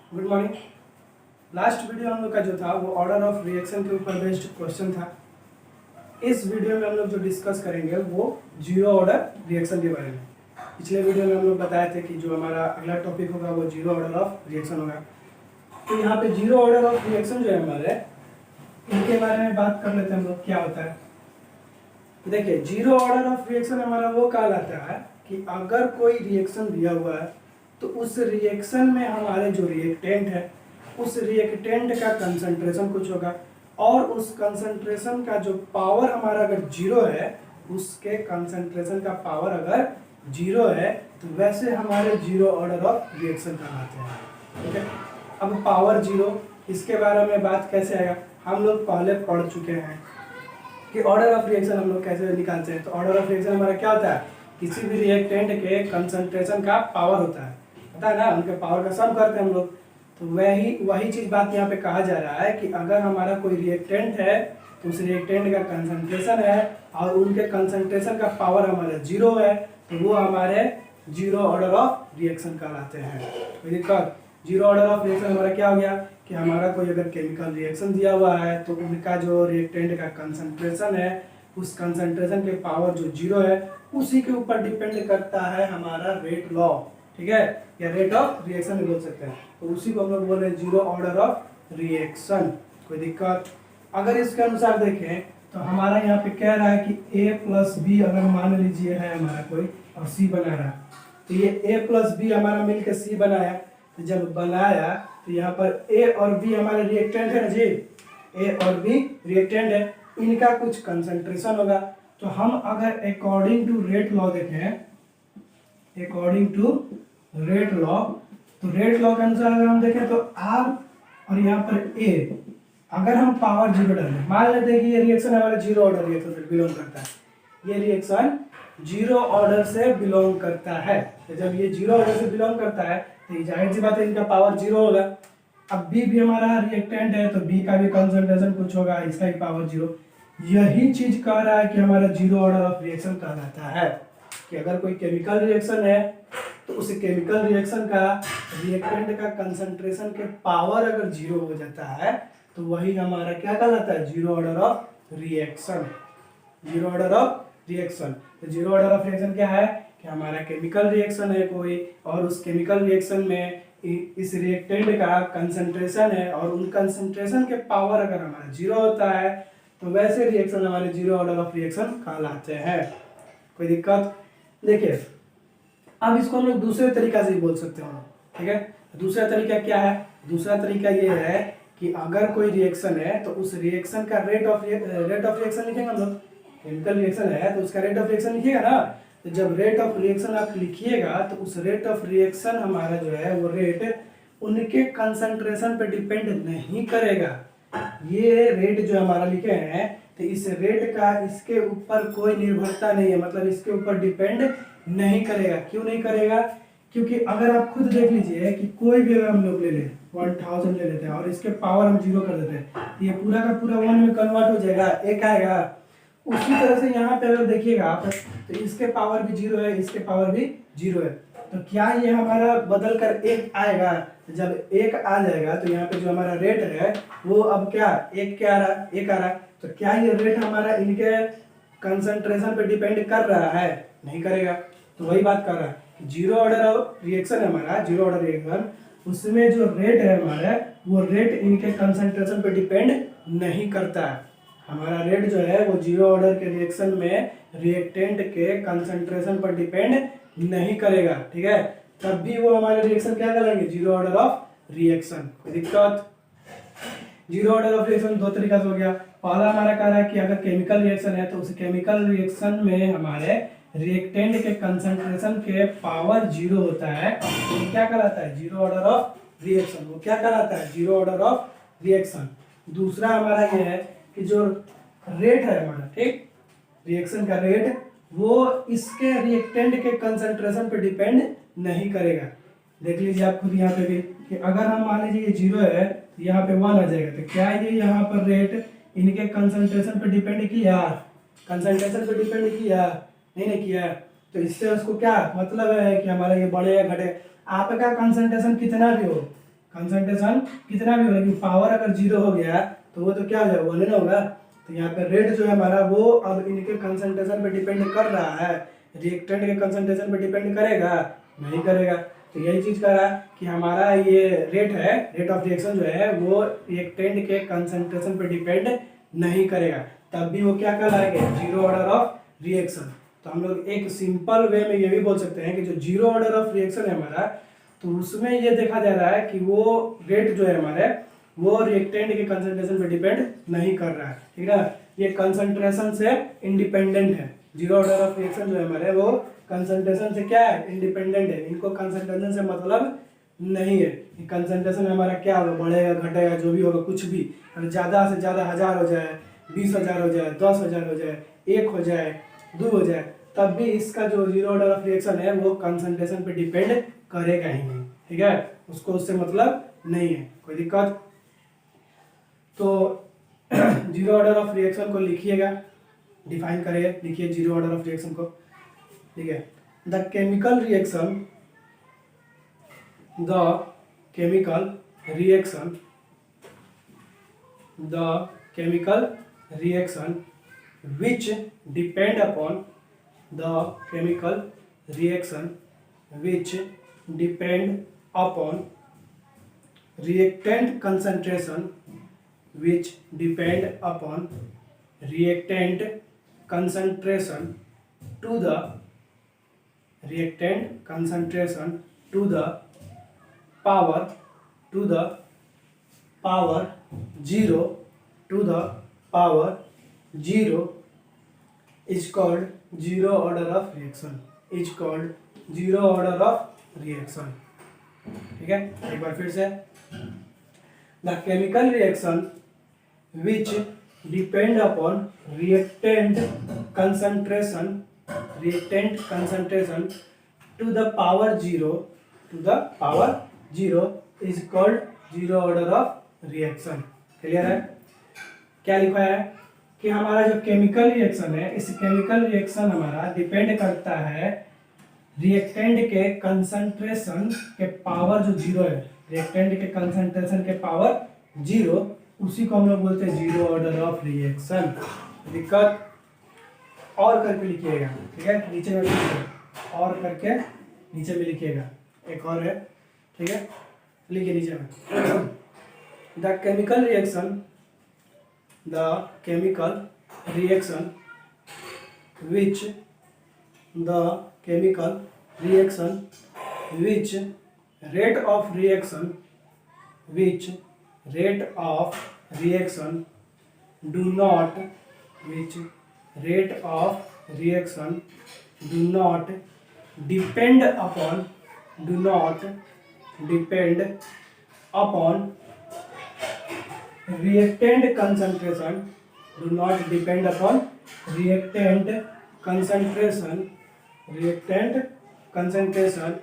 Good morning. Last video हम लोग का जो था वो ऑर्डर ऑफ रिएक्शन के ऊपर बेस्ड क्वेश्चन था। इस वीडियो में हम लोग जो डिस्कस करेंगे वो जीरो ऑर्डर रिएक्शन के बारे में। पिछले वीडियो में हम लोग बताए थे कि जो हमारा अगला टॉपिक होगा वो जीरो ऑर्डर ऑफ रिएक्शन होगा। तो यहाँ पे जीरो ऑर्डर ऑफ रिएक्शन जो है हमारे, इनके बारे में बात कर लेते हैं हम लोग क्या होता है। देखिए, जीरो ऑर्डर ऑफ रिएक्शन हमारा वो कहलाता है कि अगर कोई रिएक्शन दिया हुआ है तो उस रिएक्शन में हमारे जो रिएक्टेंट है उस रिएक्टेंट का कंसंट्रेशन कुछ होगा और उस कंसंट्रेशन का जो पावर हमारा अगर जीरो है, उसके कंसंट्रेशन का पावर अगर जीरो है तो वैसे हमारे जीरो ऑर्डर ऑफ रिएक्शन कहलाते हैं। ठीक है, अब पावर जीरो, इसके बारे में बात कैसे आएगा, हम लोग पहले पढ़ चुके हैं कि ऑर्डर ऑफ रिएक्शन हम लोग कैसे निकालते हैं। तो ऑर्डर ऑफ रिएक्शन हमारा क्या होता है, किसी भी रिएक्टेंट के कंसंट्रेशन का पावर होता है, पता है ना, उनके पावर का सम करते हैं हम लोग। तो वही चीज बात यहाँ पे कहा जा रहा है कि अगर हमारा कोई रिएक्टेंट है तो उस रिएक्टेंट का कंसंट्रेशन है और उनके कंसंट्रेशन का पावर हमारा जीरो है तो वो हमारे जीरो ऑर्डर ऑफ रिएक्शन कहलाते हैं। कोई दिक्कत, जीरो ऑर्डर ऑफ रिएक्शन हमारा क्या हो गया कि हमारा कोई अगर केमिकल रिएक्शन दिया हुआ है तो उनका जो रिएक्टेंट का कंसंट्रेशन है उस कंसंट्रेशन के पावर जो जीरो है उसी के ऊपर डिपेंड करता है हमारा रेट लॉ। ठीक है, या रेट ऑफ रिएक्शन भी बोल सकते हैं। तो उसी को हम लोग बोल रहे हैं जीरो ऑर्डर ऑफ रिएक्शन। कोई दिक्कत, अगर इसके अनुसार देखें तो हमारा यहाँ पे कह रहा है कि a प्लस बी अगर मान लीजिए है हमारा कोई और c बना रहा है तो ये a प्लस बी हमारा मिलकर c बनाया। तो जब बनाया तो यहाँ पर a और b हमारे रिएक्टेंट है ना जी, a और b रिएक्टेंट है, इनका कुछ कंसंट्रेशन होगा। तो हम अगर अकॉर्डिंग टू रेट लॉ देखें, अकॉर्डिंग टू रेट लॉ, तो रेट लॉ के अनुसार अगर हम देखें तो R और यहाँ पर A, अगर हम पावर जीरो डालें, मान लेते हैं कि ये रिएक्शन हमारा जीरो ऑर्डर रिएक्शन से बिलोंग करता है, ये रिएक्शन जीरो ऑर्डर से बिलोंग करता है। तो जब ये जीरो ऑर्डर से बिलोंग करता है तो जाहिर सी बात है इनका पावर जीरो होगा। अब B भी हमारा रिएक्टेंट है तो B का भी कंसंट्रेशन कुछ होगा, इसका भी पावर जीरो। यही चीज कह रहा है कि हमारा जीरो ऑर्डर ऑफ रिएक्शन कहलाता है कि अगर कोई केमिकल रिएक्शन है तो उस केमिकल रिएक्शन का रिएक्टेंट का कंसंट्रेशन के पावर अगर जीरो हो जाता है तो वही हमारा क्या कहलाता है, zero order of reaction. Zero order of reaction, तो जीरो ऑर्डर ऑफ रिएक्शन क्या है कि हमारा केमिकल रिएक्शन है कोई और उस केमिकल रिएक्शन में इस रिएक्टेंट का कंसंट्रेशन है और उन कंसंट्रेशन के पावर अगर हमारा जीरो होता है तो वैसे रिएक्शन हमारे जीरो ऑर्डर ऑफ रिएक्शन कहलाते हैं। कोई दिक्कत, देखिए अब इसको हम लोग दूसरे तरीका से ही बोल सकते हैं। ठीक है, दूसरा तरीका क्या है, दूसरा तरीका ये है कि अगर कोई रिएक्शन है तो उस रिएक्शन का रेट ऑफ रिएक्शन लिखेंगे हम लोग। केमिकल रिएक्शन है तो उसका रेट ऑफ रिएक्शन लिखिएगा ना। तो जब रेट ऑफ रिएक्शन आप लिखिएगा तो उस रेट ऑफ रिएक्शन हमारा जो है वो रेट उनके कंसंट्रेशन पे डिपेंड नहीं करेगा। ये रेट जो हमारा लिखे हैं तो इस रेट का इसके ऊपर कोई निर्भरता नहीं है, मतलब इसके ऊपर डिपेंड नहीं करेगा। क्यों नहीं करेगा, क्योंकि अगर आप खुद देख लीजिए कि कोई भी अगर हम लोग ले लें 1000 ले लेते हैं और इसके पावर हम जीरो कर देते हैं तो ये पूरा का पूरा वन में कन्वर्ट हो जाएगा, एक आएगा। उसी तरह से यहाँ पे अगर देखिएगा आप तो इसके पावर भी जीरो है, इसके पावर भी जीरो है, तो क्या ये हमारा बदल कर एक आएगा। तो जब एक आ जाएगा तो यहाँ पे जो हमारा रेट है वो अब क्या एक क्या आ रहा, एक आ रहा। तो क्या ये रेट हमारा इनके कंसंट्रेशन पे डिपेंड कर रहा है, नहीं करेगा। तो वही बात कर रहा है कि जीरो ऑर्डर ऑफ रिएक्शन है हमारा, जीरो ऑर्डर रिएक्शन, उसमें जो रेट है हमारा वो रेट इनके कंसंट्रेशन पे डिपेंड नहीं करता है। हमारा रेट जो है वो जीरो ऑर्डर के रिएक्शन में रिएक्टेंट के कंसंट्रेशन पर डिपेंड नहीं करेगा। ठीक है, तब भी वो हमारे रिएक्शन क्या करेंगे, जीरो ऑर्डर ऑफ रिएक्शन। कोई दिक्कत, जीरो ऑर्डर ऑफ रिएक्शन दो तरीका से हो गया। पहला हमारा कह रहा है कि अगर केमिकल रिएक्शन है तो उस केमिकल रिएक्शन में हमारे रिएक्टेंट के कंसंट्रेशन के पावर जीरो होता है तो क्या कहलाता है, जीरो ऑर्डर ऑफ रिएक्शन। वो क्या कहलाता है, जीरो ऑर्डर ऑफ रिएक्शन। दूसरा हमारा ये है कि जो रेट है हमारा, ठीक, रिएक्शन का रेट वो इसके रिएक्टेंट के कंसंट्रेशन पे डिपेंड नहीं करेगा। देख लीजिए आप खुद यहाँ पे भी कि अगर हम मान लीजिए ये जीरो है तो यहाँ पे वन आ जाएगा। तो क्या ये यहाँ पर रेट इनके कंसंट्रेशन पे डिपेंड किया, कंसंट्रेशन पे डिपेंड किया, नहीं किया। तो इससे उसको क्या मतलब है कि हमारा ये बढ़े या घटे, आपका कंसंट्रेशन कितना भी हो, कंसंट्रेशन कितना भी हो, लेकिन पावर अगर जीरो हो गया तो वो तो क्या हो जाएगा, वन ना होगा। तो यहाँ पे रेट जो है हमारा वो अब इनके कंसंट्रेशन पे डिपेंड कर रहा है, रिएक्टेंट के कंसंट्रेशन पे डिपेंड करेगा, नहीं करेगा। तो यही चीज कर रहा है कि हमारा ये रेट है, रेट ऑफ रिएक्शन जो है वो रिएक्टेंट के कंसंट्रेशन पे डिपेंड नहीं करेगा, तब भी वो क्या कहलाएगा, जीरो ऑर्डर ऑफ रिएक्शन। तो हम लोग एक सिंपल वे में ये भी बोल सकते हैं कि जो जीरो ऑर्डर ऑफ रिएक्शन है हमारा, तो उसमें ये देखा जा रहा है कि वो रेट जो है हमारे वो रिएक्टेंट के कंसंट्रेशन पे डिपेंड नहीं कर रहा है, ठीक है ना। ये कंसंट्रेशन से इंडिपेंडेंट है, जीरो ऑर्डर ऑफ रिएक्शन जो है हमारे वो कंसंट्रेशन से क्या है, इंडिपेंडेंट है। इनको कंसंट्रेशन से मतलब नहीं है कि कंसंट्रेशन हमारा क्या होगा, बढ़ेगा घटेगा जो भी होगा कुछ भी, अगर ज़्यादा से ज़्यादा 1000 हो जाए, 20,000 हो जाए, 10,000 हो जाए, 1 हो जाए, 2 हो जाए, तब भी इसका जो जीरो ऑर्डर ऑफ रिएक्शन है वो कंसंट्रेशन पे डिपेंड करेगा ही नहीं, ठीक है, उसको उससे मतलब नहीं है, कोई दिक्कत। तो जीरो ऑर्डर ऑफ रिएक्शन को लिखिएगा, डिफाइन करिए, लिखिए जीरो ऑर्डर ऑफ रिएक्शन को, ठीक है। The chemical reaction, the chemical reaction, the chemical reaction which depend upon, the chemical reaction which depend upon reactant concentration, which depend upon reactant concentration to the reactant concentration to the power, to the power 0, to the power 0 is called zero order of reaction, is called zero order of reaction, ठीक है। एक बार फिर से, the chemical reaction which depend upon reactant concentration, reactant concentration to the power 0, to the power 0 is called zero order of reaction, clear है। क्या लिखा है कि हमारा जो केमिकल रिएक्शन है, इस केमिकल रिएक्शन हमारा डिपेंड करता है रिएक्टेंट के कंसंट्रेशन के पावर जो जीरो है, रिएक्टेंट के कंसंट्रेशन के पावर जीरो, उसी को हम लोग बोलते हैं जीरो ऑर्डर ऑफ रिएक्शन। दिक्कत और करके लिखिएगा, ठीक है, नीचे में लिखिएगा, और करके नीचे में लिखिएगा, एक और है, ठीक है, लिखिए नीचे में, the chemical reaction, the chemical reaction which, the chemical reaction which rate of reaction, which rate of reaction do not, which rate of reaction do not depend upon, do not depend upon reactant concentration, do not depend upon reactant concentration, reactant concentration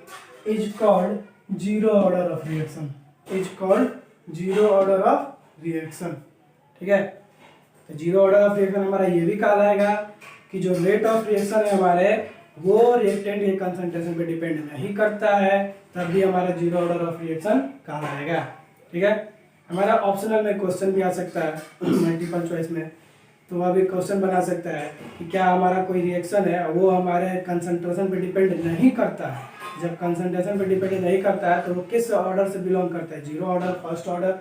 is called zero order of reaction, is called zero order of reaction, ठीक है। तो zero order of reaction हमारा ये भी कहलाएगा कि जो rate of reaction है हमारे वो रिएक्टेंट के कंसंट्रेशन पे डिपेंड नहीं करता है, तब भी हमारा जीरो ऑर्डर ऑफ रिएक्शन कहलाएगा, ठीक है। हमारा ऑप्शनल में क्वेश्चन भी आ सकता है मल्टीपल चॉइस में, तो वह भी क्वेश्चन बना सकता है कि क्या हमारा कोई रिएक्शन है वो हमारे कंसंट्रेशन पे डिपेंड नहीं करता है, जब कंसंट्रेशन पे डिपेंड नहीं करता है तो वो किस ऑर्डर से बिलोंग करता है, जीरो ऑर्डर, फर्स्ट ऑर्डर।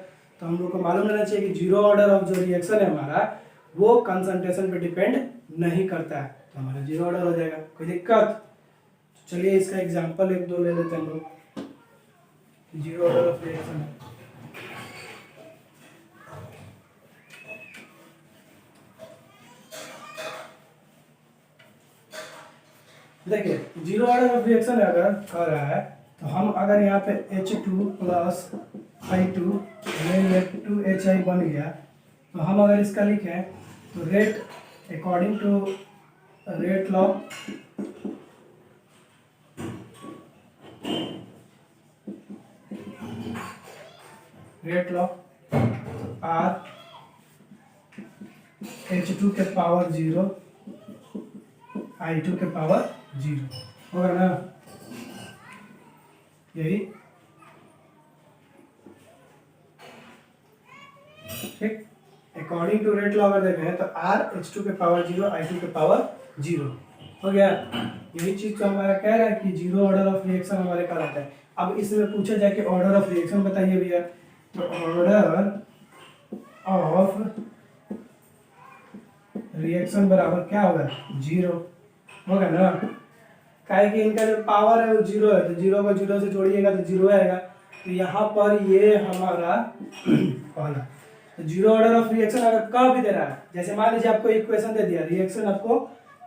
तो हम लोग को मालूम रहना चाहिए कि जीरो ऑर्डर ऑफ जो रिएक्शन है हमारा वो कंसंट्रेशन पे डिपेंड नहीं करता है, तो हमारा जीरो ऑर्डर हो जाएगा, कोई दिक्कत। चलिए इसका एग्जाम्पल एक दो ले लेते हैं हम लोग, जीरो ऑर्डर ऑफ रिएक्शन। देखिए जीरो ऑर्डर ऑफ रिएक्शन अगर कर रहा है तो हम अगर यहाँ पे H2 प्लस I2 2HI बन गया, तो हम अगर इसका लिखें तो rate according to rate law, rate law R H2 के पावर 0 I2 के पावर 0 होगा ना, यही ठीक। अकॉर्डिंग टू रेट लॉ अगर देखें तो RH2 के पावर 0 I2 के पावर 0 हो गया। यही चीज तो हमारा कह रहा है कि जीरो ऑर्डर ऑफ रिएक्शन हमारे कहलाता है। अब इसमें पूछा जाए कि ऑर्डर ऑफ रिएक्शन बताइए भैया, तो ऑर्डर ऑफ रिएक्शन बराबर क्या होगा, 0 होगा ना। काहे कि इनका जो पावर है वो 0 है, तो 0 को 0 से जोड़िएगा तो 0 आएगा। तो यहाँ पर ये हमारा पहला तो जीरो ऑर्डर ऑफ रिएक्शन अगर कब भी दे रहा है, जैसे मान लीजिए आपको इक्वेशन दे दिया, रिएक्शन आपको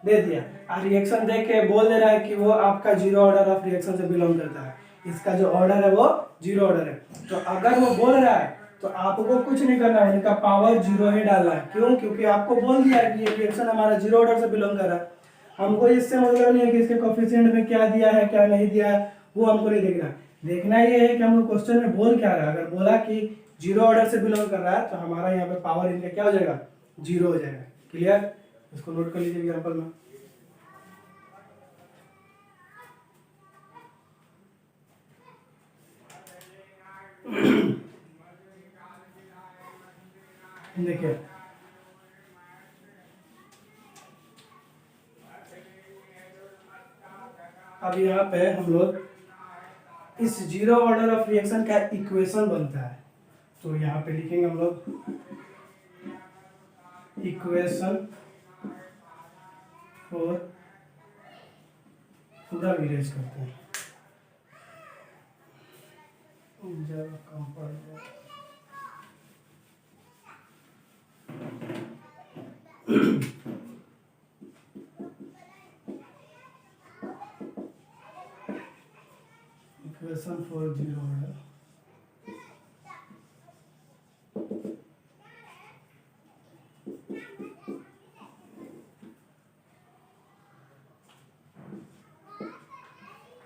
दे दिया और रिएक्शन दे के बोल दे रहा है कि वो आपका जीरो ऑर्डर ऑफ रिएक्शन से बिलोंग करता है, इसका जो ऑर्डर है वो जीरो ऑर्डर है। तो अगर वो बोल रहा है तो आपको कुछ नहीं करना है, इनका पावर 0 ही डालना है। क्यों? क्योंकि आपको बोल दिया है कि ये रिएक्शन हमारा जीरो ऑर्डर से बिलोंग कर रहा है। हमको इससे मतलब नहीं है कि इसके कोफिशिएंट में क्या दिया है क्या नहीं दिया है, वो हमको नहीं देखना। देखना ये है कि हमको क्वेश्चन में बोल क्या रहा है। अगर बोला कि जीरो ऑर्डर से बिलोंग कर रहा है तो हमारा यहाँ पे पावर इनका क्या हो जाएगा, 0 हो जाएगा। क्लियर? इसको नोट कर लीजिए एग्जाम्पल में। देखिए अब यहाँ पे हम लोग इस जीरो ऑर्डर ऑफ रिएक्शन का इक्वेशन बनता है, तो यहाँ पे लिखेंगे हम लोग इक्वेशन फॉर, पूरा विरेज करते हैं जब कम पड़ जाए। इक्वेशन फॉर जीरो ऑर्डर,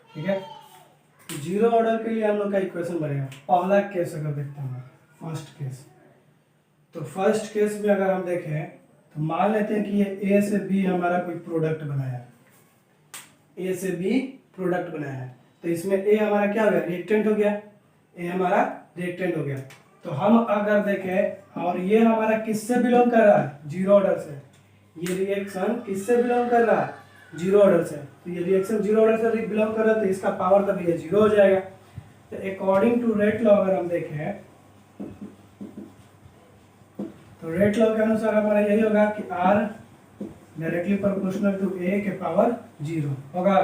ठीक है। जीरो ऑर्डर के लिए हम लोग का इक्वेशन बनेगा। पहला केस अगर देखते हैं, फर्स्ट केस, तो फर्स्ट केस में अगर हम देखें तो मान लेते हैं कि ये ए से बी हमारा कोई प्रोडक्ट बनाया है, ए से बी प्रोडक्ट बनाया है, तो इसमें ए हमारा क्या हो गया, रिएक्टेंट हो गया, ए हमारा रिएक्टेंट हो गया। तो हम अगर देखें और ये हमारा किससे बिलोंग कर रहा है, जीरो ऑर्डर से, ये रिएक्शन किससे बिलोंग कर रहा है, जीरो ऑर्डर से, तो ये रिएक्शन जीरो ऑर्डर से बिलोंग कर रहा है, तो इसका पावर तब ये 0 हो जाएगा। तो अकॉर्डिंग टू रेट लॉ अगर हम देखें तो रेट लॉ के अनुसार हमारा यही होगा कि R directly proportional to A के पावर 0 होगा।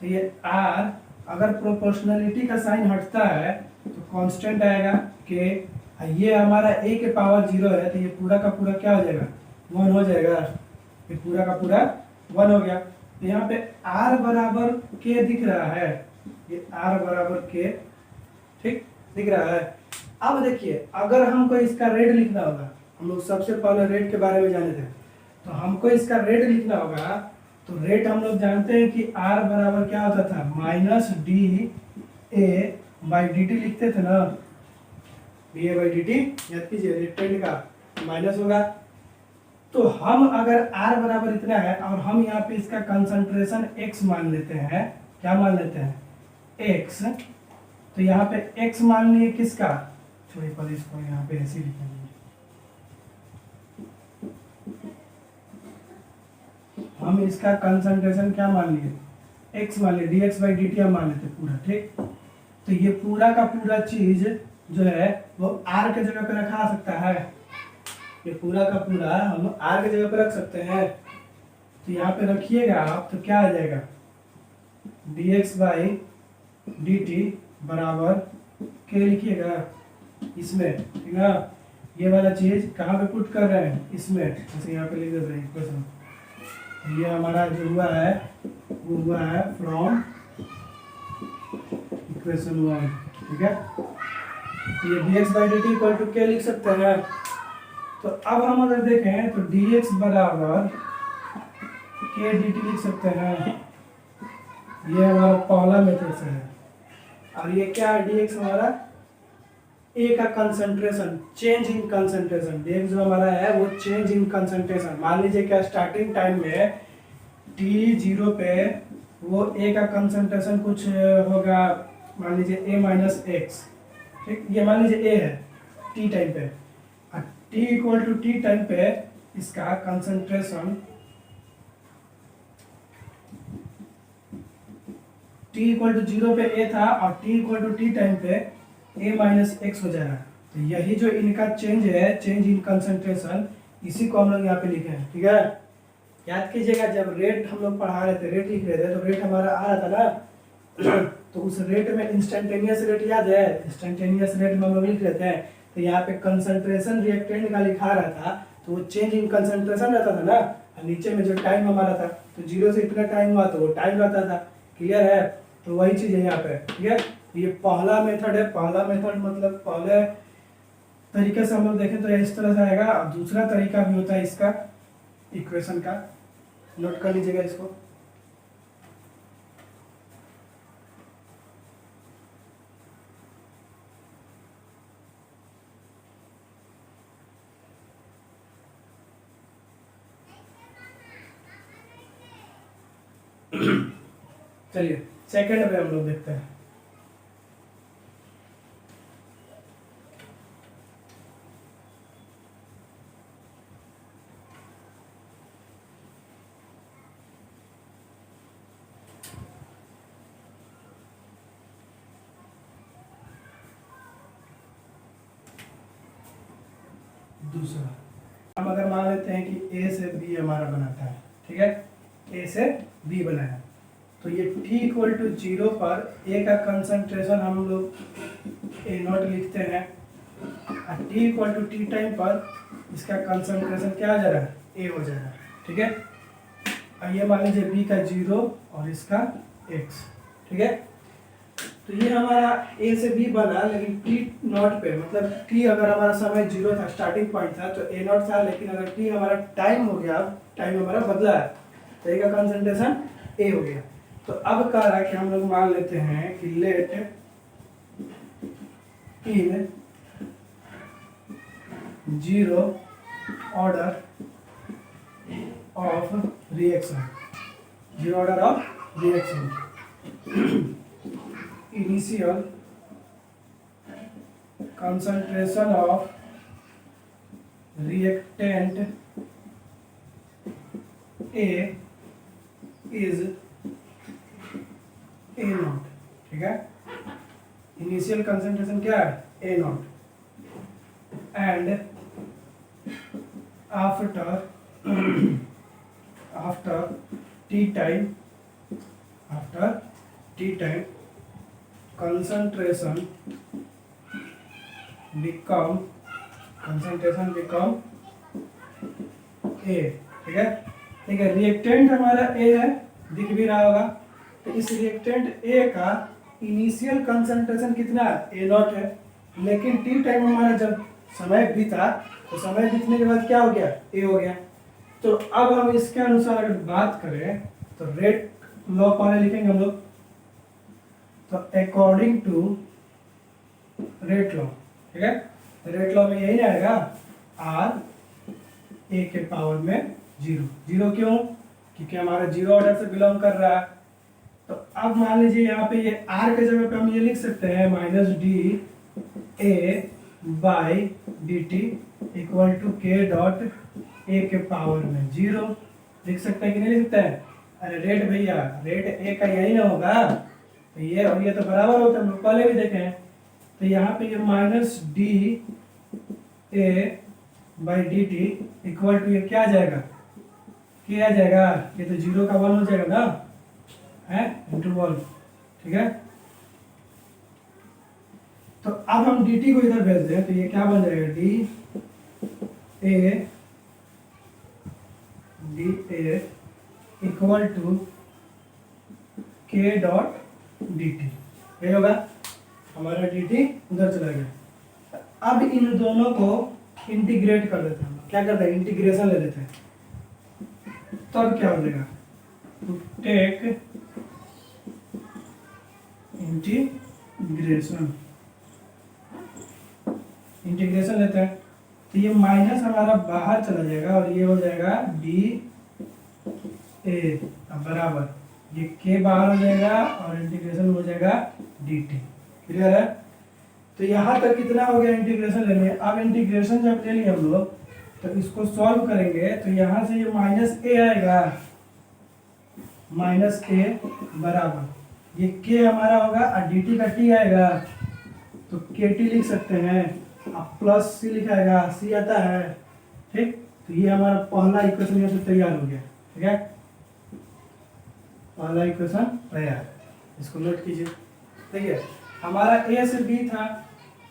तो ये R अगर प्रोपोर्शनलिटी का साइन हटता है तो कांस्टेंट आएगा के, ये हमारा A के पावर 0 है, तो ये पूरा का पूरा क्या हो जाएगा, 1 हो जाएगा। ये पूरा का पूरा 1 हो गया। तो यहाँ पे R बराबर K दिख रहा है, ये R बराबर K ठीक दिख रहा है। अब देखिए अगर हमको इसका रेट लिखना होगा, हम लोग सबसे पहले रेट के बारे में जाने थे, तो हमको इसका रेट लिखना होगा। तो रेट हम लोग जानते हैं कि R बराबर क्या होता था, माइनस DA/dt लिखते थे ना, DA/dt याद कीजिए, रिएक्टेंट का माइनस होगा। तो हम अगर R बराबर इतना है और हम यहाँ पे इसका कंसंट्रेशन X मान लेते हैं, क्या मान लेते हैं, X, तो यहाँ पे X मान लिए किसका, छोड़िए पर इसको यहाँ पे ऐसे लिखेंगे, हम इसका कंसंट्रेशन क्या मान लिए, X मान लिए, dx/dt हम मान लेते पूरा, ठीक। तो ये पूरा का पूरा चीज जो है वो R के जगह पे रखा सकता है, ये पूरा का पूरा हम R के जगह पे रख सकते हैं। तो यहाँ पे रखिएगा आप, तो क्या आ जाएगा, dx/dt बराबर K लिखिएगा इसमें, ठीक ना। ये वाला चीज कहाँ पे पुट कर रहे हैं, इसमें, जैसे यहाँ पे लिख देते हैं इक्वेशन। ये हमारा जो हुआ है वो हुआ है फ्रॉम इक्वेशन 1, ठीक है। तो ये dx/dt इक्वल टू K लिख सकते हैं। तो अब हम अगर देखें तो dx बराबर K dt लिख सकते हैं, ये हमारा पहला मेथड से है। और ये क्या है, dx हमारा A का concentration, change in concentration, dx जो हमारा है वो चेंज इन कंसंट्रेशन। मान लीजिए क्या स्टार्टिंग टाइम में t0 पे वो A का कंसंट्रेशन कुछ होगा, मान लीजिए A-x, ठीक, ये मान लीजिए A है t टाइम पे, और t equal to t time पे इसका कंसंट्रेशन t इक्वल टू 0 पे a था और t equal to t time पे a माइनस एक्स हो जाएगा। तो यही जो इनका चेंज है, चेंज इन कंसंट्रेशन, इसी को हम लोग यहाँ पे लिखे हैं। ठीक है, याद कीजिएगा जब रेट हम लोग पढ़ा रहे थे, रेट लिख रहे थे, तो रेट हमारा आ रहा था ना तो उस रेट में इंस्टेंटेनियस रेट याद है, इंस्टेंटेनियस रेट में हम लोग लिख रहे थे। तो यहाँ पे कंसंट्रेशन रिएक्टेंट का लिखा रहा था, तो वो चेंज इन कंसंट्रेशन रहता था ना, और नीचे में जो टाइम हमारा था, तो 0 से इतना टाइम हुआ तो वो टाइम रहता था। क्लियर है, तो वही चीज़ है यहाँ पे। ठीक है, ये पहला मेथड है। पहला मेथड मतलब पहले तरीके से हम लोग देखें तो इस तरह से आएगा। अब दूसरा तरीका भी होता है इसका इक्वेशन का, नोट कर लीजिएगा इसको। चलिए सेकंड में हम लोग देखते हैं। दूसरा हम अगर मान लेते हैं कि ए से बी हमारा बनाता है। ठीक है, ए से बी बनाया, तो ये t इक्वल टू 0 पर ए का कंसंट्रेशन हम लोग ए नॉट लिखते हैं, और t equal to t time पर इसका कंसंट्रेशन क्या आ जा रहा है, ए हो जाएगा। ठीक है, और ये मान लीजिए b का 0 और इसका x। ठीक है, तो ये हमारा ए से बी बना, लेकिन टी नॉट पे, मतलब टी अगर हमारा समय 0 था, स्टार्टिंग पॉइंट था, तो ए नॉट था, लेकिन अगर टी हमारा टाइम हो गया, टाइम हमारा बदला है, तो ए का कंसंट्रेशन ए हो गया। तो अब कह रहा है कि हम लोग मान लेते हैं कि let in 0 order of reaction, 0 order of reaction, initial concentration of reactant A is A naught। ठीक है, इनिशियल कंसंट्रेशन क्या है, A naught, and after T time concentration become A। ठीक है, ठीक है, रिएक्टेंट हमारा A है, दिख भी रहा होगा। तो इस रिएक्टेंट A का इनिशियल कंसंट्रेशन कितना है, A नॉट है, लेकिन टी टाइम हमारा जब समय बीता, तो समय बीतने के बाद क्या हो गया, A हो गया। तो अब हम इसके अनुसार अगर बात करें तो रेट लॉ पहले लिखेंगे हम लोग। तो अकॉर्डिंग टू रेट लॉ, ठीक है, रेट लॉ में यही आएगा आर ए के पावर में 0। 0 क्यों, क्योंकि हमारा 0 ऑर्डर से बिलोंग कर रहा है। तो अब मान लीजिए यहाँ पे ये आर के जगह पे हम ये लिख सकते हैं minus d a by d t equal to k dot a के पावर में 0। लिख सकते हैं कि नहीं लिख सकते हैं? अरे रेट भैया, रेट ए का यही ना होगा, तो ये और ये तो बराबर होता है, हम लोग पहले भी देखे हैं। तो यहाँ पे ये minus d a by d t equal to ये क्या आ जाएगा, क्या आ जाएगा, ये तो 0 का 1 हो जाएगा ना, है इंटू 1। ठीक है, तो अब हम dt को इधर भेज दें तो ये क्या बन जाएगा, D A equal to k dot D T. ये होगा हमारा dt उधर चला गया। अब इन दोनों को इंटीग्रेट कर देते हैं, क्या करते हैं, इंटीग्रेशन ले लेते हैं। तब क्या हो जाएगा, टू टेक इंटीग्रेशन लेते हैं तो ये माइनस हमारा बाहर चला जाएगा और ये हो जाएगा डी ए बराबर, ये के बाहर हो जाएगा और इंटीग्रेशन हो जाएगा डी टी। क्लियर है? तो यहाँ तक कितना हो गया इंटीग्रेशन लेने। अब इंटीग्रेशन जब ले लिए हम लोग तो इसको सॉल्व करेंगे तो यहाँ से ये माइनस ए आएगा, माइनस ए बराबर ये के हमारा होगा और डी टी का टी आएगा तो के टी लिख सकते हैं, अब प्लस सी लिखाएगा, सी आता है, ठीक। तो ये हमारा पहला इक्वेशन यहाँ से तैयार हो गया, ठीक है, पहला इक्वेशन तैयार, इसको नोट कीजिए। देखिए हमारा ए से बी था,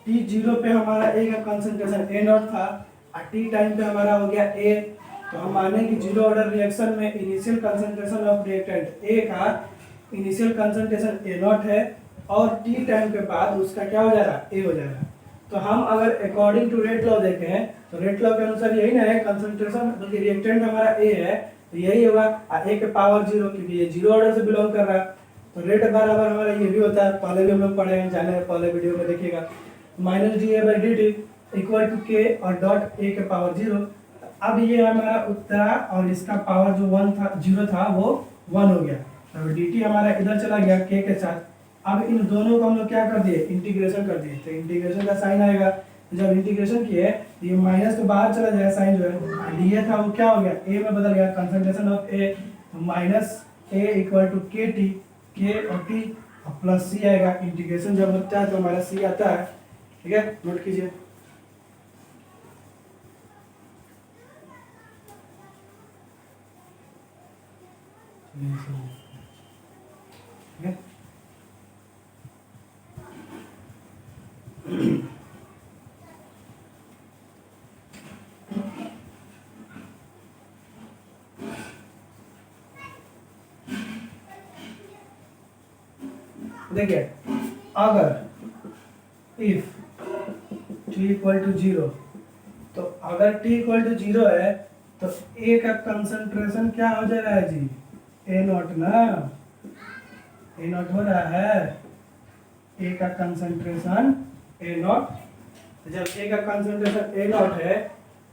टी जीरो पे हमारा ए का कंसंट्रेशन ए नॉट था और टी टाइम पे हमारा हो गया ए। तो हम माने कि जीरो ऑर्डर रिएक्शन में initial concentration of reactant A का इनिशियल कंसंट्रेशन ए नॉट है और टी टाइम के बाद उसका क्या हो जाएगा, ए हो जाएगा। तो हम अगर अकॉर्डिंग टू रेट लॉ देखें तो रेट लॉ के अनुसार यही ना है, कंसंट्रेशन क्योंकि रिएक्टेंट हमारा ए है तो यही होगा ए के पावर जीरो, क्योंकि ये जीरो ऑर्डर से बिलोंग कर रहा है। तो रेट बराबर हमारा ये भी होता है, पहले भी हम लोग पढ़े हैं, जाने पहले वीडियो में देखिएगा, minus d a by d t equal to k और डॉट ए के पावर जीरो। अब ये हमारा उत्तरा और इसका पावर जो वन था, जीरो था, वो वन हो गया। तो डी टी हमारा इधर चला गया के साथ। अब इन दोनों को हम लोग क्या कर दिए, इंटीग्रेशन कर दिए। तो इंटीग्रेशन का साइन आएगा, तो जब इंटीग्रेशन किए तो ये माइनस तो बाहर चला जाएगा, साइन जो है डी ए था वो क्या हो गया, ए में बदल गया, कंसंट्रेशन ऑफ ए, तो माइनस ए इक्वल टू के टी, के और टी प्लस सी आएगा। इंटीग्रेशन जब होता है तो हमारा सी आता है, ठीक है, नोट कीजिए। ठीक है, देखिए अगर if t equal to zero, तो अगर t इक्वल टू जीरो है तो a का कंसंट्रेशन क्या हो जा रहा है जी, ए नॉट ना, ए नॉट हो रहा है, ए का कंसंट्रेशन ए नॉट। तो जब ए का कंसंट्रेशन ए नॉट है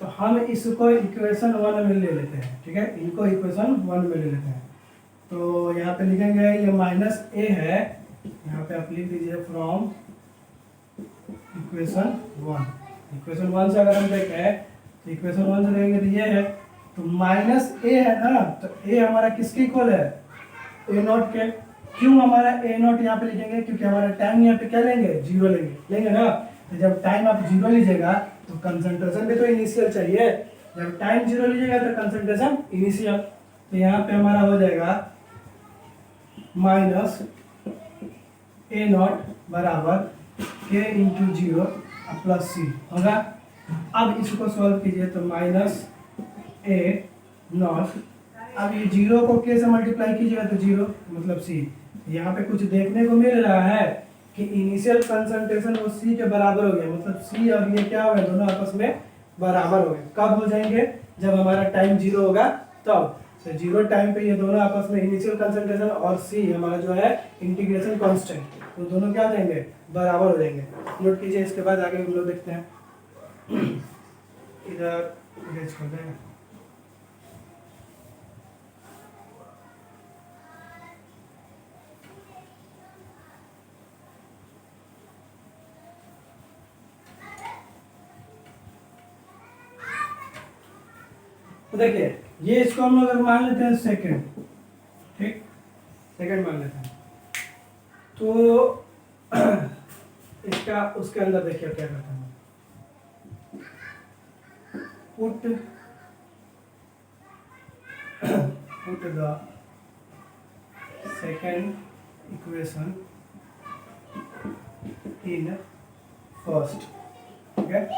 तो हम इसको इक्वेशन वन में ले लेते हैं, ठीक है, इनको इक्वेशन वन में ले लेते हैं। तो यहाँ पे लिखेंगे ये माइनस ए है, यहाँ पे आप लिख दीजिए from equation one. Equation one से अगर हम देखें तो इक्वेशन वन से देखेंगे तो ये है, तो माइनस ए है ना, तो ए हमारा किसके इक्वल है, ए नॉट के। क्यों हमारा ए नॉट यहाँ पे लिखेंगे, क्योंकि हमारा टाइम यहाँ पे क्या लेंगे, जीरो लेंगे ना। तो जब टाइम आप जीरो लीजिएगा तो कंसंट्रेशन भी तो इनिशियल चाहिए, जब टाइम जीरो लीजिएगा तो कंसंट्रेशन इनिशियल। तो यहाँ पे हमारा हो जाएगा माइनस ए नॉट बराबर के इंटू जीरो प्लस सी होगा। अब इसको सॉल्व कीजिए तो माइनस ए नॉट, अब ये जीरो को के से मल्टीप्लाई कीजिएगा तो जीरो मतलब सी। यहाँ पे कुछ देखने को मिल रहा है कि इनिशियल कंसंट्रेशन वो सी के बराबर हो गया, मतलब सी और ये क्या हो गया, दोनों आपस में बराबर हो गए। कब हो जाएंगे, जब हमारा टाइम जीरो होगा तब। तो जीरो टाइम पे ये दोनों आपस में इनिशियल कंसंट्रेशन और सी हमारा जो है इंटीग्रेशन कांस्टेंट, तो दोनों क्या हो जाएंगे, बराबर हो जाएंगे। नोट कीजिए, इसके बाद आगे हम लोग देखते हैं। इधर इरेज कर देंगे। तो देखिए ये इसको हम लोग अगर मान लेते हैं सेकंड, ठीक, सेकंड मान लेते हैं, तो इसका उसके अंदर देखिए क्या करते हैं, put the second equation in first, ठीक है।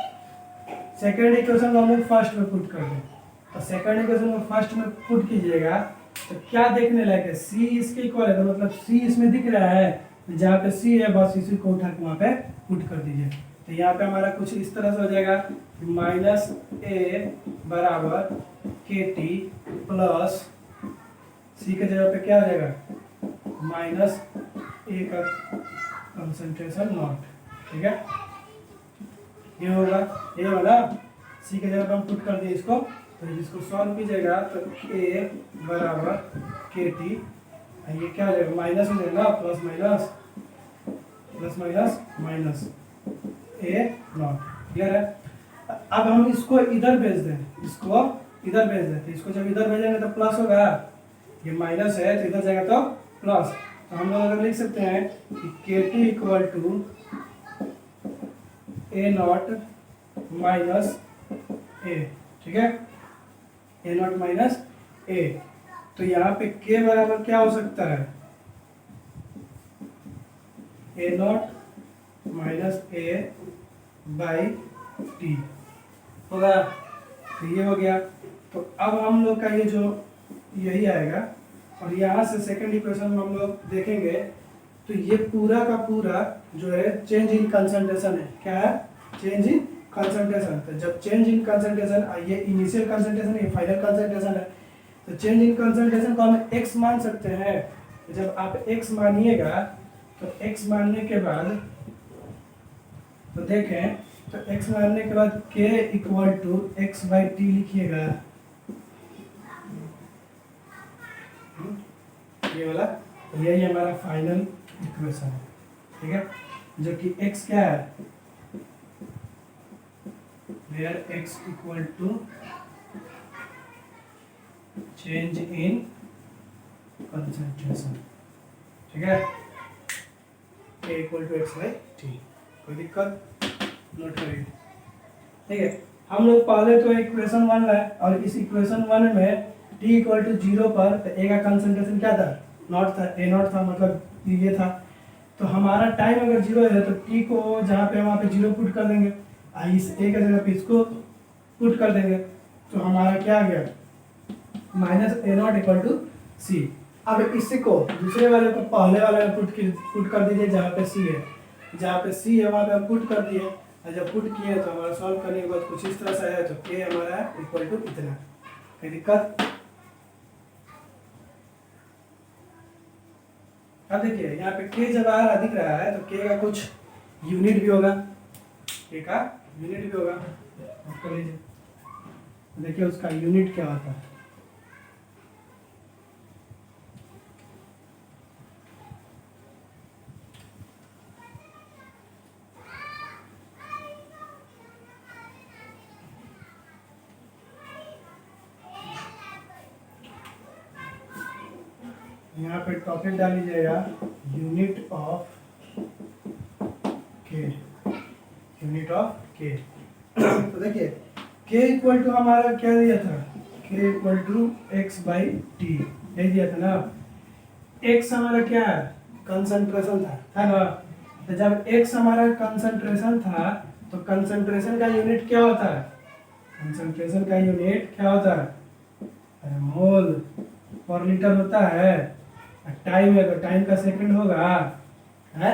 सेकंड इक्वेशन को हम लोग फर्स्ट में पुट कर दें, तो सेकंड इक्वेशन को फर्स्ट में पुट कीजिएगा तो क्या देखने लायक है, सी इसके इक्वल है, तो मतलब सी इसमें दिख रहा है, तो जहाँ पे सी है बस इसी को उठा के वहाँ पे पुट कर दीजिए। तो यहाँ पे हमारा कुछ इस तरह से हो जाएगा, माइनस ए बराबर के टी प्लस सी के जगह पे क्या हो जाएगा, माइनस ए का कंसंट्रेशन नॉट, ठीक है, ये होगा, ये वाला सी के जगह पे हम पुट कर दिए इसको। तो इसको सॉल्व कीजिएगा तो ए बराबर के टी, ये क्या हो जाएगा, माइनस हो जाएगा, plus minus plus minus minus, a not. Clear है? अब हम इसको इधर भेज दें, इसको इधर भेज दें, तो इसको जब इधर भेजेंगे तो प्लस होगा, ये माइनस है तो इधर जाएगा तो प्लस। तो हम लोग अगर लिख सकते हैं कि k t equal to a not minus a. ठीक है, ए नॉट माइनस ए। तो यहाँ पे के बराबर क्या हो सकता है, a not minus a by t होगा। तो ये हो गया। तो अब हम लोग का ये जो यही आएगा, और यहाँ से सेकंड इक्वेशन में हम लोग देखेंगे तो ये पूरा का पूरा जो है चेंज इन कंसंट्रेशन है। क्या है? Change in concentration. तो जब चेंज इन कंसंट्रेशन, ये इनिशियल कंसंट्रेशन है, ये फाइनल कंसंट्रेशन है, तो चेंज इन कंसंट्रेशन को हम x मान सकते हैं। तो जब आप x मानिएगा तो x मानने के बाद तो देखें, तो x मानने के बाद k equal to x by t लिखिएगा, ये वाला। यही हमारा फाइनल इक्वेशन है। ठीक है, जो कि x क्या है, where x equal to change in concentration. ठीक है, a equal to x by t. कोई दिक्कत? नोट करिए। ठीक है, हम लोग पहले तो इक्वेशन 1 लाए, और इस इक्वेशन 1 में t इक्वल टू 0 पर तो a का कंसंट्रेशन क्या था, नॉट था, a नॉट था, मतलब ये था। तो हमारा टाइम अगर 0 है तो t को जहाँ पे वहाँ पे 0 पुट कर देंगे, इस a के जगह पे इसको पुट कर देंगे, तो हमारा क्या आ गया, minus a not equal to c. अब इसी को दूसरे वाले को पहले वाले में पुट कर दीजिए जहाँ पे सी है, जहाँ पे सी है वहाँ पे हम पुट कर दिए, और जब पुट किए तो हमारा सॉल्व करने के बाद कुछ इस तरह से है, तो के हमारा इक्वल टू इतना। कोई दिक्कत? अब देखिए यहाँ पे के जब आ रहा दिख रहा है तो के का कुछ यूनिट भी होगा, के का यूनिट भी होगा। कर लीजिए, देखिए उसका यूनिट क्या होता है। यहाँ पे टॉपिक डाल लीजिएगा यूनिट ऑफ के, यूनिट ऑफ के। तो देखिए के इक्वल टू हमारा क्या दिया था, k equal to x by t, यही दिया था ना। एक्स हमारा क्या है, कंसंट्रेशन था ना। तो जब एक्स हमारा कंसंट्रेशन था तो कंसंट्रेशन का यूनिट क्या होता है, कंसंट्रेशन का यूनिट क्या होता है, अरे मोल पर लीटर होता है। टाइम है तो टाइम का सेकंड होगा, है।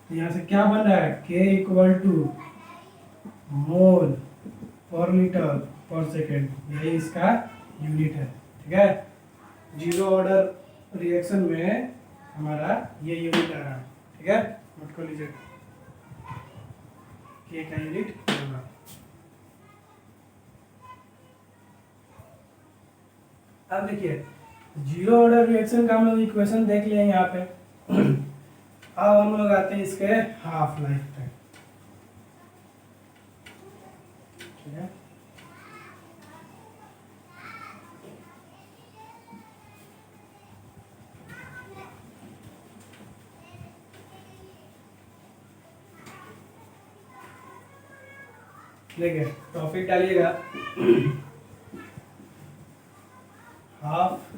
तो यहाँ से क्या बन रहा है, के इक्वल टू मोल पर लीटर पर सेकंड, यही इसका यूनिट है। ठीक है, जीरो ऑर्डर रिएक्शन में हमारा ये यूनिट आ रहा है। ठीक है, नोट कर लीजिए, के का यूनिट होगा। अब देखिए जीरो ऑर्डर रिएक्शन का हम लोग इक्वेशन देख लिए यहाँ पे। अब हम लोग आते हैं इसके हाफ लाइफ पे। ठीक है, देखिए टॉपिक डालिएगा half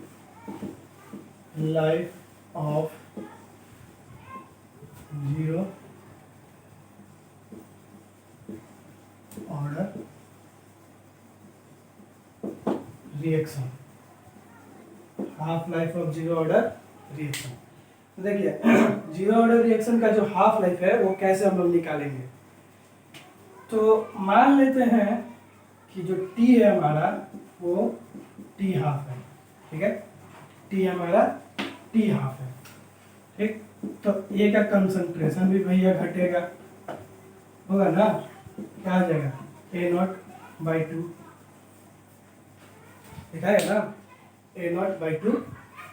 life of zero order reaction, half life of zero order reaction. तो देखिए जीरो ऑर्डर रिएक्शन का जो हाफ लाइफ है वो कैसे हम लोग निकालेंगे। तो मान लेते हैं कि जो टी है हमारा वो टी हाफ है। ठीक है, टी हमारा टी हाफ है। ठीक, तो ए का कंसंट्रेशन भी भैया घटेगा, होगा ना, क्या आ जाएगा, ए नॉट बाई टू, दिखाएगा ना, ए नॉट बाई टू।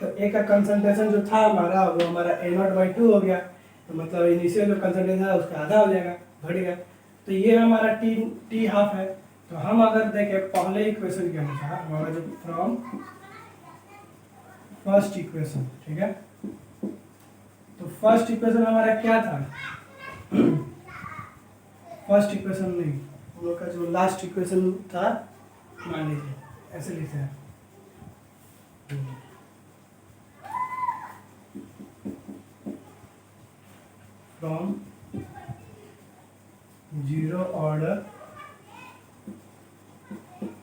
तो ए का कंसंट्रेशन जो था हमारा वो हमारा ए नॉट बाई टू हो गया, तो मतलब इनिशियल जो कंसंट्रेशन है उसका आधा हो जाएगा, घटेगा। तो ये हमारा टी हाफ है। तो हम अगर देखें पहले इक्वेशन के अनुसार हमारा जो फ्रॉम फर्स्ट इक्वेशन, ठीक है, तो फर्स्ट इक्वेशन हमारा क्या था? फर्स्ट इक्वेशन नहीं, हम लोग का जो लास्ट इक्वेशन था, मान लीजिए ऐसे लिखते हैं, फ्रॉम जीरो ऑर्डर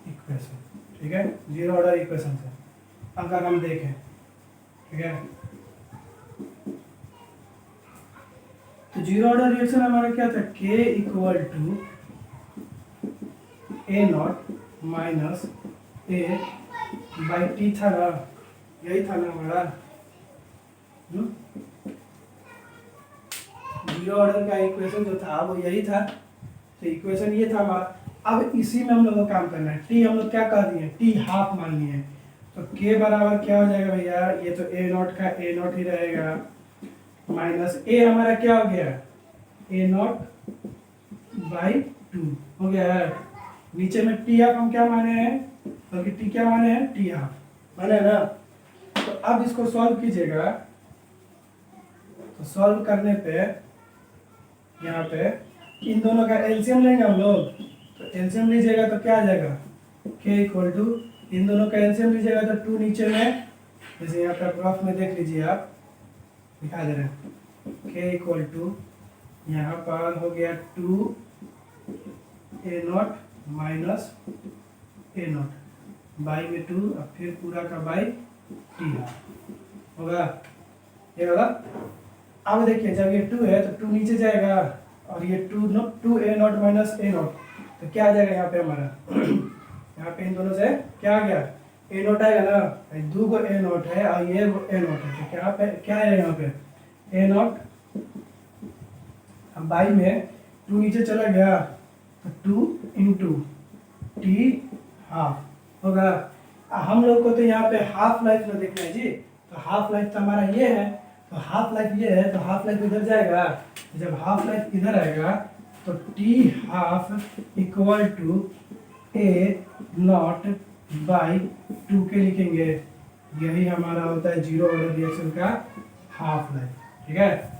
इक्वेशन, ठीक है, जीरो ऑर्डर इक्वेशन से अगर हम देखें, ठीक है, तो जीरो ऑर्डर रिएक्शन हमारा क्या था? K equal to a not minus a by t था ना, यही था ना हमारा। जीरो ऑर्डर का इक्वेशन जो था वो यही था। तो इक्वेशन ये था हमारा। अब इसी में हम लोग को काम करना है। टी हम लोग क्या कर दिए? टी हाफ मान लिए। तो के बराबर क्या हो जाएगा भैया? ये तो ए नॉट का ए नॉट ही रहेगा, माइनस ए हमारा क्या हो गया? ए नॉट बाई 2 हो गया है। नीचे में टी हाफ हम क्या माने हैं? बल्कि टी क्या माने हैं? टी हाफ माने है ना। तो अब इसको सॉल्व कीजिएगा। तो सॉल्व करने पे यहाँ पे इन दोनों का एलसीएम लेंगे हम लोग। तो एलसीएम लीजिएगा तो क्या आ जाएगा? k इक्वल टू, इन दोनों का एलसीएम लीजिएगा तो 2 नीचे में, जैसे यहाँ पे ग्राफ में देख लीजिए आप, दिखा दे रहे हैं, k इक्वल टू यहाँ पर हो गया 2 a not minus a not by में 2 और फिर पूरा का बाई टी होगा, ये होगा। अब देखिए जब ये 2 है तो 2 नीचे जाएगा और ये 2 a not minus a not, तो क्या आ जाएगा यहाँ पे हमारा? यहाँ पे इन दोनों से क्या आ गया? ए नॉट आएगा ना, 2 को ए नॉट है और ये ए नॉट है, तो यहाँ पे क्या है? यहाँ पे ए नॉट, अब बाई में 2 नीचे चला गया तो 2 इंटू टी हाफ होगा। हम लोग को तो यहाँ पे हाफ लाइफ में देखना है जी। तो हाफ लाइफ तो हमारा ये है, तो हाफ लाइफ ये है, तो हाफ लाइफ इधर जाएगा। जब हाफ लाइफ इधर आएगा तो t half equal to a not by 2 के लिखेंगे। यही हमारा होता है जीरो ऑर्डर रिएक्शन का हाफ लाइफ, ठीक है,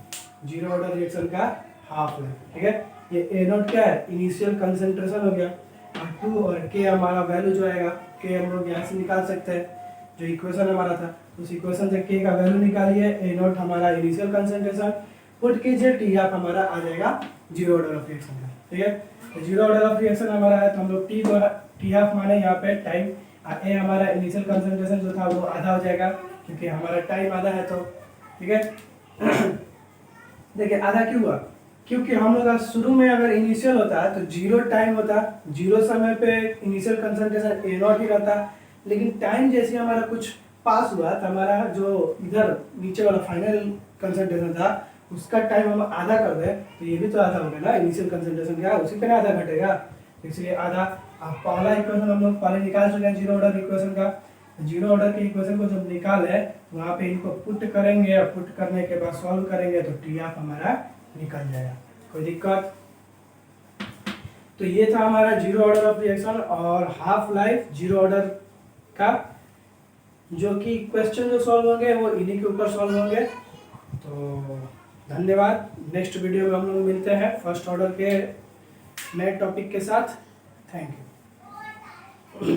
जीरो ऑर्डर रिएक्शन का हाफ लाइफ, ठीक है। ये ए नॉट क्या है? इनिशियल कंसंट्रेशन हो गया, और 2 और के हमारा वैल्यू जो आएगा, के हम लोग यहाँ से निकाल सकते हैं, जो इक्वेशन हमारा था उस इक्वेशन से के का वैल्यू निकालिए। ए नॉट हमारा इनिशियल कंसंट्रेशन, पुट कीजिए, टी हाफ हमारा आ जाएगा जीरो ऑर्डर ऑफ रिएक्शन का, ठीक है। तो जीरो ऑर्डर ऑफ रिएक्शन हमारा है, तो हम लोग टी हाफ माने यहाँ पे टाइम, और ए हमारा इनिशियल कंसंट्रेशन जो था वो आधा हो जाएगा, क्योंकि हमारा टाइम आधा है, तो ठीक है। देखिए आधा क्यों हुआ? क्योंकि हम लोग शुरू में अगर इनिशियल होता है तो जीरो टाइम होता, जीरो समय पे इनिशियल कंसंट्रेशन ए नॉट ही रहता, लेकिन टाइम जैसे हमारा कुछ पास हुआ तो हमारा जो इधर नीचे वाला फाइनल कंसंट्रेशन था उसका टाइम हम आधा कर दें, तो ये भी तो आधा हो गया ना, इनिशियल कंसंट्रेशन क्या उसी का आधा घटेगा, इसलिए आधा। अब पहला इक्वेशन हम लोग पहले निकाल चुके हैं जीरो ऑर्डर इक्वेशन का। जीरो ऑर्डर के इक्वेशन को जब निकाले वहाँ पे इनको पुट करेंगे, और पुट करने के बाद सॉल्व करेंगे तो टी हाफ हमारा निकल जाएगा, कोई दिक्कत? तो ये था हमारा जीरो ऑर्डर ऑफ रिएक्शन और हाफ लाइफ जीरो ऑर्डर का, जो कि क्वेश्चन जो सॉल्व होंगे वो इन्हीं के ऊपर सॉल्व होंगे। तो धन्यवाद। नेक्स्ट वीडियो में हम लोग मिलते हैं फर्स्ट ऑर्डर के नए टॉपिक के साथ। Thank you.